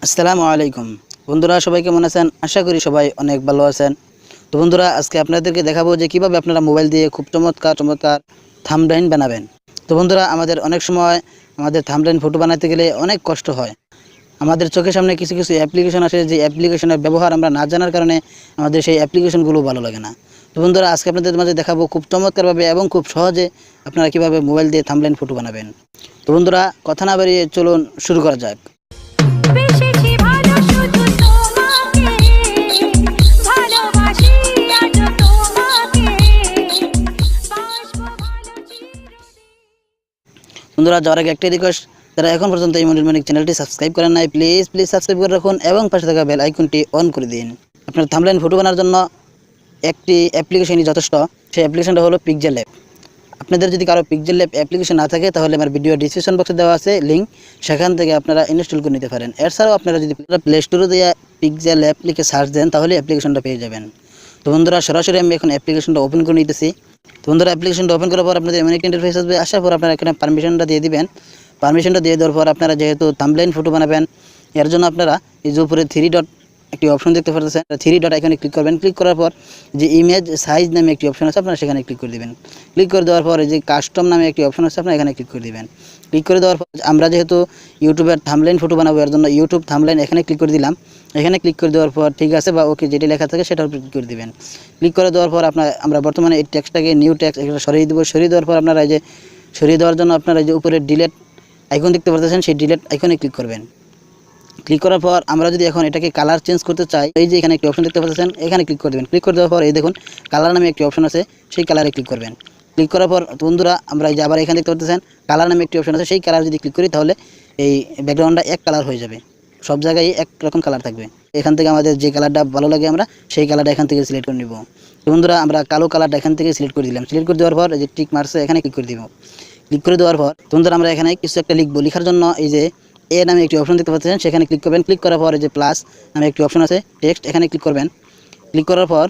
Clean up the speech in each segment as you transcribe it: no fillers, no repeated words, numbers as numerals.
আসসালামু আলাইকুম বন্ধুরা, সবাই কেমন আছেন? আশা করি সবাই অনেক ভালো আছেন। তো বন্ধুরা, আজকে আপনাদেরকে দেখাবো যে কিভাবে আপনারা মোবাইল দিয়ে খুব চমৎকার থাম্বনেইল বানাবেন। তো বন্ধুরা, আমাদের অনেক সময় আমাদের থাম্বনেইল ফটো বানাতে গেলে অনেক কষ্ট হয়। আমাদের চোখের সামনে কিছু কিছু অ্যাপ্লিকেশন আসে, যে অ্যাপ্লিকেশনের ব্যবহার আমরা না জানার কারণে আমাদের সেই অ্যাপ্লিকেশনগুলো ভালো লাগে না। তো বন্ধুরা, আজকে আপনাদের মাঝে দেখাবো খুব চমৎকারভাবে এবং খুব সহজে আপনারা কিভাবে মোবাইল দিয়ে থাম্বনেইল ফটো বানাবেন। তো বন্ধুরা, কথা না বাড়িয়ে চলুন শুরু করা যাক। বন্ধুরা, যাওয়ার আগে একটাই রিকোয়েস্ট, যারা এখন পর্যন্ত এই মনিল মানিক চ্যানেলটি সাবস্ক্রাইব করেন নাই, প্লিজ সাবস্ক্রাইব করে রাখুন এবং পাশে থাকা বেল আইকনটি অন করে দিন। আপনার থাম্বনেইল ফটো বানানোর জন্য একটি অ্যাপ্লিকেশনই যথেষ্ট। সেই অ্যাপ্লিকেশনটা হলো পিক্সেল ল্যাব। আপনাদের যদি কারো পিক্সেল ল্যাব অ্যাপ্লিকেশন না থাকে, তাহলে আমার ভিডিও ডিসক্রিপশন বক্সে দেওয়া আছে লিঙ্ক, সেখান থেকে আপনারা ইনস্টল করে নিতে পারেন। এছাড়াও আপনারা যদি প্লে স্টোরে দিয়ে পিক্সেল ল্যাব লিখে সার্চ দেন, তাহলে অ্যাপ্লিকেশনটা পেয়ে যাবেন। তো বন্ধুরা, সরাসরি আমি এখন অ্যাপ্লিকেশনটা ওপেন করে নিতেছি। তো বন্ধুরা, অ্যাপ্লিকেশনটা ওপেন করার পর আপনাদের এমন একটা ইন্টারফেস আসবে। আসার পর আপনারা এখানে পারমিশনটা দিয়ে দিবেন। পারমিশনটা দিয়ে দেওয়ার পর আপনারা যেহেতু থাম্বনেইল ফটো বানাবেন, এর জন্য আপনারা এই যে উপরে থ্রি ডট একটি অপশন দেখতে পাচ্ছেন, থ্রি ডট আইকনে ক্লিক করবেন। ক্লিক করার পর যে ইমেজ সাইজ নামে একটি অপশন আছে, আপনারা সেখানে ক্লিক করে দেবেন। ক্লিক করে দেওয়ার পর এই যে কাস্টম নামে একটি অপশন আছে, আপনারা এখানে ক্লিক করে দেবেন। ক্লিক করে দেওয়ার পর আমরা যেহেতু ইউটিউবের থাম্বনেইল ফটো বানাবো, এর জন্য ইউটিউব থাম্বনেইল এখানে ক্লিক করে দিলাম। এখানে ক্লিক করে দেওয়ার পর ঠিক আছে বা ওকে যেটি লেখা থাকে সেটার উপর ক্লিক করে দেবেন। ক্লিক করে দেওয়ার পর আমরা বর্তমানে এই টেক্সটটাকে নিউ টেক্সট এটা সরিয়ে দেবো। সরিয়ে দেওয়ার পর আপনারা এই যে সরিয়ে দেওয়ার জন্য আপনারা এই যে উপরে ডিলেট আইকন দেখতে পাচ্ছেন, সেই ডিলেট আইকনে ক্লিক করবেন। ক্লিক করার পর আমরা যদি এখন এটাকে কালার চেঞ্জ করতে চাই, এই যে এখানে একটি অপশন দেখতে পাচ্ছেন, এখানে ক্লিক করে দেবেন। ক্লিক করে দেওয়ার পর এই দেখুন কালার নামে একটি অপশন আছে, সেই কালারে ক্লিক করবেন। ক্লিক করার পর বন্ধুরা, আমরা এই যে আবার এখানে দেখতে পাচ্ছেন কালার নামে একটি অপশন আছে, সেই কালার যদি ক্লিক করি, তাহলে এই ব্যাকগ্রাউন্ডটা এক কালার হয়ে যাবে, সব জায়গায় একরকম কালার থাকবে। এখান থেকে আমাদের যে কালারটা ভালো লাগে আমরা সেই কালারটা এখান থেকে সিলেক্ট করে নিব। তো বন্ধুরা, আমরা কালো কালারটা এখান থেকে সিলেক্ট করে দিলাম। সিলেক্ট করে দেওয়ার পর এই যে টিক মার্কসে এখানে ক্লিক করে দিব। ক্লিক করে দেওয়ার পর বন্ধুরা, আমরা এখানে কিছু একটা লিখবো। লেখার জন্য এই যে এ নামে একটি অপশন দেখতে পাচ্ছেন, সেখানে ক্লিক করবেন। ক্লিক করার পর এই যে প্লাস নামে একটি অপশন আছে টেক্সট, এখানে ক্লিক করবেন। ক্লিক করার পর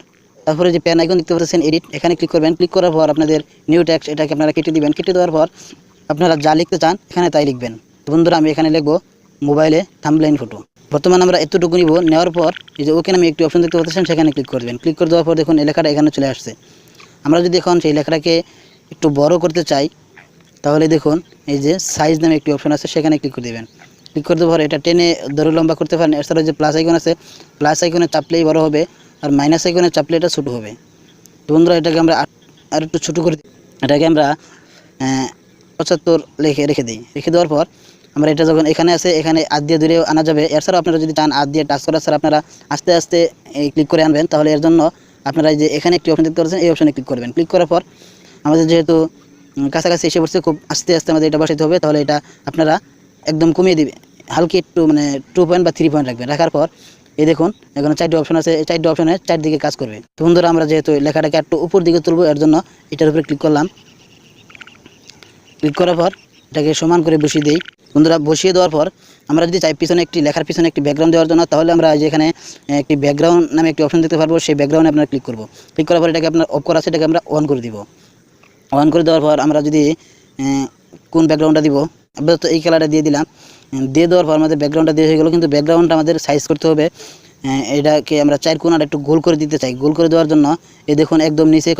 তারপরে যে পেন আইকন দেখতে পাচ্ছেন এডিট, এখানে ক্লিক করবেন। ক্লিক করার পর আপনাদের নিউ টেক্সট এটাকে আপনারা কেটে দিবেন। কেটে দেওয়ার পর আপনারা যা লিখতে চান এখানে তাই লিখবেন। বন্ধুরা, আমি এখানে লিখবো মোবাইলে থাম্বনেইল ফটো। বর্তমানে আমরা এতটুকু নিব। নেওয়ার পর এই যে ওকে নামে একটি অপশন দেখতে পাচ্ছেন, সেখানে ক্লিক করবেন। ক্লিক করে দেওয়ার পর দেখুন এই লেখাটা এখানে চলে আসছে। আমরা যদি এখন সেই লেখাটাকে একটু বড় করতে চাই, তাহলে দেখুন এই যে সাইজ নামে একটি অপশন আছে, সেখানে ক্লিক করে দেবেন। ক্লিক করতে পারে এটা টেনে দরে লম্বা করতে পারেন। এছাড়া যে প্লাস আইকন আছে, প্লাস আইকনে চাপলেই বড় হবে, আর মাইনাস আইকনে চাপলে এটা ছোটো হবে। তো বন্ধুরা, এটাকে আমরা আর একটু ছোটো করে দিই। এটাকে আমরা 75 রেখে দিই। রেখে দেওয়ার পর আমরা এটা যখন এখানে আছে, এখানে হাত দিয়ে দূরে আনা যাবে। এছাড়াও আপনারা যদি চান হাত দিয়ে টাচ করার ছাড়া আপনারা আস্তে আস্তে ক্লিক করে আনবেন, তাহলে এর জন্য আপনারা যে এখানে একটি অপশন দেখতে পাচ্ছেন, এই অপশনে ক্লিক করবেন। ক্লিক করার পর আমাদের যেহেতু কাছাকাছি এসে পড়ছে, খুব আস্তে আস্তে আমাদের এটা বসাতে হবে, তাহলে এটা আপনারা একদম কমিয়ে দিবে, হালকা একটু 2 পয়েন্ট বা 3 পয়েন্ট রাখবেন। রাখার পর এই দেখুন এখানে 4টি অপশন আছে, এই 4টি অপশনে 4 দিকে কাজ করবে। তো বন্ধুরা, আমরা যেহেতু লেখাটাকে একটু উপর দিকে তুলবো, এর জন্য এটার উপরে ক্লিক করলাম। ক্লিক করার পর এটাকে সমান করে বসিয়ে দিই। বন্ধুরা, বসিয়ে দেওয়ার পর আমরা যদি চাই পিছনে একটি লেখার পিছনে একটি ব্যাকগ্রাউন্ড দেওয়ার জন্য, তাহলে আমরা যেখানে একটি ব্যাকগ্রাউন্ড নামে একটি অপশন দেখতে পারবো, সেই ব্যাকগ্রাউন্ডে আপনারা ক্লিক করব। ক্লিক করার পর এটাকে আপনার অফ করা আছে, এটাকে আমরা অন করে দিব। অন করে দেওয়ার পর আমরা যদি কোন ব্যাকগ্রাউন্ডটা দিব, আমরা তো এই কালারটা দিয়ে দিলাম। দিয়ে দেওয়ার পর আমাদের ব্যাকগ্রাউন্ডটা দিয়ে হয়ে গেলো, কিন্তু ব্যাকগ্রাউন্ডটা আমাদের সাইজ করতে হবে। এটাকে আমরা 4 কোণাটা একটু গোল করে দিতে চাই। গোল করে দেওয়ার জন্য এই দেখুন একদম নিচে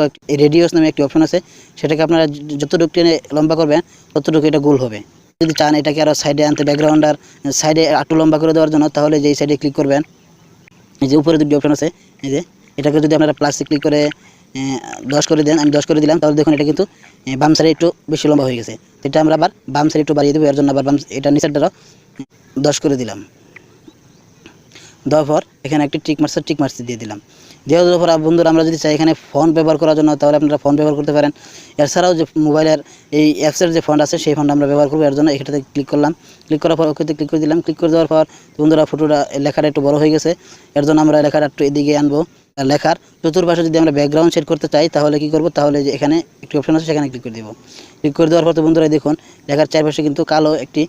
রেডিয়াস নামে একটি অপশন আছে, সেটাকে আপনারা যতটুকু টেনে লম্বা করবেন ততটুকু এটা গোল হবে। যদি চান এটাকে আরও সাইডে আনতে, ব্যাকগ্রাউন্ডার সাইডে একটু লম্বা করে দেওয়ার জন্য, তাহলে যেই সাইডে ক্লিক করবেন, এই যে উপরে 2টি অপশন আছে, এই যে এটাকে যদি আপনারা প্লাসে ক্লিক করে 10 করে দেন, আমি 10 করে দিলাম, তাহলে দেখুন এটা কিন্তু বাম সাইডে একটু বেশি লম্বা হয়ে গেছে। এটা আমরা আবার বাম সাইডে একটু বাড়িয়ে দেবো। এর জন্য আবার এটা নিচেরটারও 10 করে দিলাম। দেওয়ার পর এখানে একটি টিক মার্কস দিয়ে দিলাম। দেওয়ার পর বন্ধুরা, আমরা যদি চাই এখানে ফন্ট ব্যবহার করার জন্য, তাহলে আপনারা ফন্ট ব্যবহার করতে পারেন। এছাড়াও যে মোবাইলের এই অ্যাপসের যে ফন্ট আছে, সেই ফন্ট আমরা ব্যবহার করবো। এর জন্য এখানে ক্লিক করলাম। ক্লিক করার পর ওকেতে ক্লিক করে দিলাম। ক্লিক করে দেওয়ার পর বন্ধুরা, লেখাটা একটু বড় হয়ে গেছে। এর জন্য আমরা লেখাটা একটু এদিকে আনবো। লেখার চতুর্পাশে যদি আমরা ব্যাকগ্রাউন্ড সেট করতে চাই, তাহলে কি করব, তাহলে যে এখানে একটি অপশন আছে, সেখানে ক্লিক করে দেবো। ক্লিক করে দেওয়ার পর তো বন্ধুরা দেখুন লেখার চারপাশে কিন্তু কালো একটি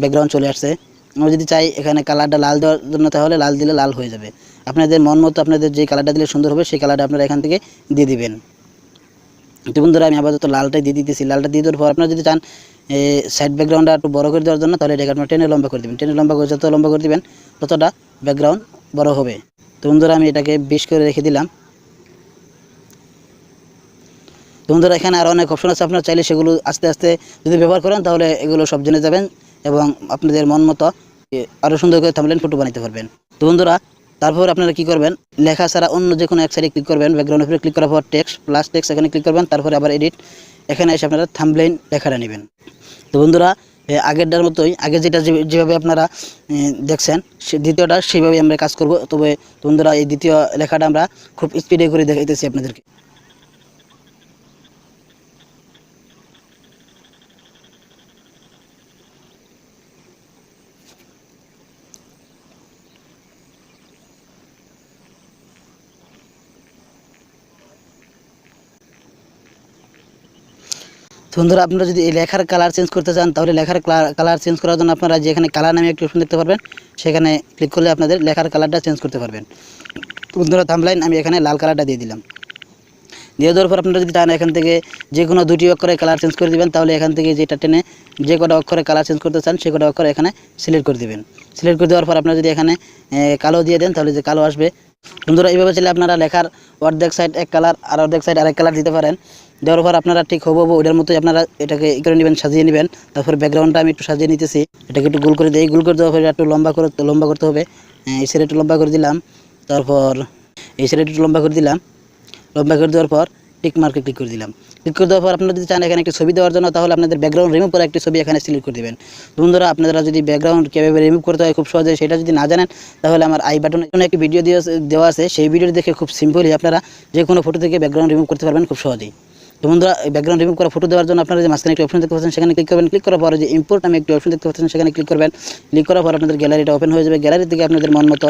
ব্যাকগ্রাউন্ড চলে আসছে। আমরা যদি চাই এখানে কালারটা লাল দেওয়ার জন্য, তাহলে লাল দিলে লাল হয়ে যাবে। আপনাদের মন মতো আপনাদের যে কালারটা দিলে সুন্দর হবে, সেই কালারটা আপনারা এখান থেকে দিয়ে দিবেন। তো বন্ধুরা, আমি আপাতত লালটাই দিয়ে দিতেছি। লালটা দিয়ে দেওয়ার পর আপনারা যদি চান সাইড ব্যাকগ্রাউন্ডটা একটু বড় করে দেওয়ার জন্য, তাহলে এটাকে আপনারা টেনে লম্বা করে দেবেন। টেনে লম্বা করে যত লম্বা করে দেবেন ততটা ব্যাকগ্রাউন্ড বড় হবে। তো বন্ধুরা আমি এটাকে 20 করে রেখে দিলাম। তো বন্ধুরা এখানে আরও অনেক অপশন আছে, আপনারা চাইলে সেগুলো আস্তে আস্তে যদি ব্যবহার করেন তাহলে এগুলো সব জেনে যাবেন এবং আপনাদের মন মতো আরও সুন্দর করে থাম্বনেল ফটো বানাতে পারবেন। তো বন্ধুরা তারপর আপনারা কি করবেন, লেখা ছাড়া অন্য যে কোনো এক সাইডে ক্লিক করবেন, ব্যাকগ্রাউন্ডের উপরে ক্লিক করার পর টেক্সট প্লাস টেক্সট এখানে ক্লিক করবেন, তারপরে আবার এডিট, এখানে এসে আপনারা থাম্বনেল লেখাটা নেবেন। তো বন্ধুরা আগেরটার মতোই আগে যেটা যেভাবে আপনারা দেখছেন দ্বিতীয়টা সেইভাবেই আমরা কাজ করব। তবে বন্ধুরা এই দ্বিতীয় লেখাটা আমরা খুব স্পিডে করে দেখাইতেছি আপনাদেরকে। বন্ধুরা আপনারা যদি এই লেখার কালার চেঞ্জ করতে চান তাহলে লেখার কালার চেঞ্জ করার জন্য আপনারা যেখানে কালার নামে একটি অপশন দেখতে পারবেন, সেখানে ক্লিক করলে আপনাদের লেখার কালারটা চেঞ্জ করতে পারবেন। বন্ধুরা থাম্বনেল আমি এখানে লাল কালারটা দিয়ে দিলাম। দিয়ে দেওয়ার পর আপনারা যদি চান এখান থেকে যে কোনো 2টি অক্ষরে কালার চেঞ্জ করে দেবেন, তাহলে এখান থেকে যেটা টেনে যে কটা অক্ষরে কালার চেঞ্জ করতে চান সে কটা অক্ষর এখানে সিলেক্ট করে দেবেন। সিলেক্ট করে দেওয়ার পর আপনারা যদি এখানে কালো দিয়ে দেন তাহলে যে কালো আসবে। বন্ধুরা এইভাবে চাইলে আপনারা লেখার অর্ধেক সাইড এক কালার আর অর্ধেক সাইড আরেক কালার দিতে পারেন। দেওয়ার পর আপনারা ঠিক হবো ওটার মতোই আপনারা এটাকে করে নেবেন, সাজিয়ে নেবেন। তারপর ব্যাকগ্রাউন্ডটা আমি একটু সাজিয়ে নিতেছি, এটাকে একটু গোল করে দিই। গোল করে দেওয়ার পর একটু লম্বা করতে হবে। এই সাইডে একটু লম্বা করে দিলাম, তারপর এই সাইডে একটু লম্বা করে দিলাম। লম্বা করে দেওয়ার পর টিক মার্কে ক্লিক করে দিলাম। ক্লিক করে দেওয়ার পর আপনারা যদি চান এখানে একটি ছবি দেওয়ার জন্য, তাহলে আপনাদের ব্যাকগ্রাউন্ড রিমুভ করে একটি ছবি এখানে সিলেক্ট করে দেবেন। বন্ধুরা আপনারা যদি ব্যাকগ্রাউন্ড কীভাবে রিমুভ করতে হয় খুব সহজে সেটা যদি না জানেন, তাহলে আমার আই বাটনে একটি ভিডিও দেওয়া আছে, সেই ভিডিওটি দেখে খুব সিম্পলি আপনারা যে কোনো ফটো থেকে ব্যাকগ্রাউন্ড রিমুভ করতে পারবেন খুব সহজেই। তো বন্ধুরা ব্যাকগ্রাউন্ড রিমুভ করা ফটো দেওয়ার জন্য আপনারা যে মাঝখানে একটি অপশন দেখতে পাচ্ছেন সেখানে ক্লিক করবেন। ক্লিক করার পরে যে ইম্পোর্ট আমি একটি অপশন দেখতে পাচ্ছেন সেখানে ক্লিক করবেন। ক্লিক করার পর আপনাদের গ্যালারিটা ওপেন হয়ে যাবে। গ্যালারি থেকে আপনাদের মন মতো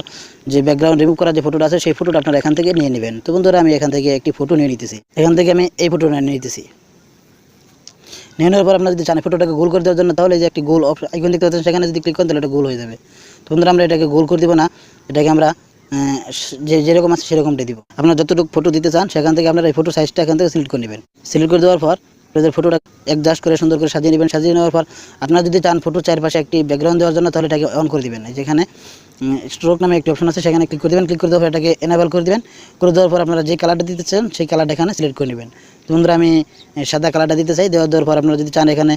যে ব্যাকগ্রাউন্ড রিমুভ করা যে ফটোটা আছে সেই ফটোটা আপনারা এখান থেকে নিয়ে নেবেন। তো বন্ধুরা আমি এখান থেকে একটি ফটো নিয়ে নিতেছি, এখান থেকে আমি এই ফটোটা নিয়ে নিতেছি। নিয়ে নেওয়ার পর আপনারা যদি চান ফটোটাকে গোল করে দেওয়ার জন্য, তাহলে যে একটি গোল আইকন দেখতে পাচ্ছেন সেখানে যদি ক্লিক করেন তাহলে এটা গোল হয়ে যাবে। তো বন্ধুরা আমরা এটাকে গোল করে দিব না, এটাকে আমরা যেরকম আছে সেরকমটাই দিব। আপনারা যতটুকু ফটো দিতে চান সেখান থেকে আপনারা এই ফটো সাইজটা এখান থেকে সিলেক্ট করে নেবেন। সিলেক্ট করে দেওয়ার পর আপনাদের ফটোটা অ্যাডজাস্ট করে সুন্দর করে সাজিয়ে নেবেন। সাজিয়ে নেওয়ার পর আপনারা যদি চান ফটোর চারপাশে একটি ব্যাকগ্রাউন্ড দেওয়ার জন্য, তাহলে এটাকে অন করে দেবেন। যেখানে স্ট্রোক নামে একটি অপশন আছে সেখানে ক্লিক করে দেবেন। ক্লিক করে দেওয়ার পর এটাকে এনেবল করে দেবেন। করে দেওয়ার পর আপনারা যে কালারটা দিতে চান সেই কালারটা এখানে সিলেক্ট করে নেবেন। তো বন্ধুরা আমি সাদা কালারটা দিতে চাই। দেওয়ার পর আপনারা যদি চান এখানে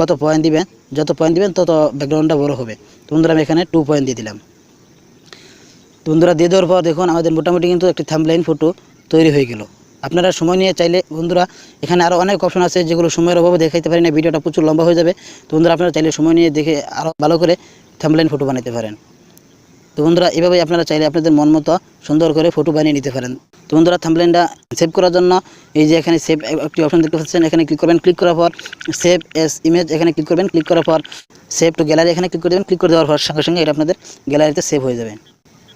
কত পয়েন্ট দিবেন, যত পয়েন্ট দিবেন তত ব্যাকগ্রাউন্ডটা বড় হবে। তো বন্ধুরা আমি এখানে 2 পয়েন্ট দিয়ে দিলাম। বন্ধুরা দিয়ে দেওয়ার পর দেখুন আমাদের মোটামুটি কিন্তু একটি থাম্বনেল ফটো তৈরি হয়ে গেল। আপনারা সময় নিয়ে চাইলে বন্ধুরা এখানে আরও অনেক অপশন আছে যেগুলো সময়ের অভাবে দেখাইতে পারি না, ভিডিওটা প্রচুর লম্বা হয়ে যাবে। তো বন্ধুরা আপনারা চাইলে সময় নিয়ে দেখে আরও ভালো করে থাম্বনেল ফটো বানাতে পারেন। তো বন্ধুরা এভাবেই আপনারা চাইলে আপনাদের মন মতো সুন্দর করে ফটো বানিয়ে নিতে পারেন। তো বন্ধুরা থাম্বনেলটা সেভ করার জন্য এই যে এখানে সেভ একটি অপশন দেখতে পাচ্ছেন, এখানে ক্লিক করবেন। ক্লিক করার পর সেভ এস ইমেজ এখানে ক্লিক করবেন। ক্লিক করার পর সেভ টু গ্যালারি এখানে ক্লিক করে দেবেন। ক্লিক করে দেওয়ার পর সঙ্গে সঙ্গে এটা আপনাদের গ্যালারিতে সেভ হয়ে যাবে।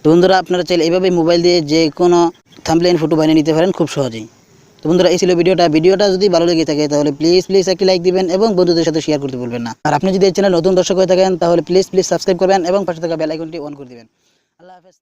তো বন্ধুরা আপনারা চাইলে এইভাবেই মোবাইল দিয়ে যে কোনো থাম্বনেল ফটো বানিয়ে নিতে পারেন খুব সহজেই। তো বন্ধুরা এই ছিল ভিডিওটা যদি ভালো লেগে থাকে তাহলে প্লিজ একটি লাইক দিবেন এবং বন্ধুদের সাথে শেয়ার করতে ভুলবেন না। আর আপনি যদি এই চ্যানেল নতুন দর্শক হয়ে থাকেন তাহলে প্লিজ সাবস্ক্রাইব করবেন এবং পাশে থাকা বেল আইকনটি অন করে দিবেন। আল্লাহ হাফেজ।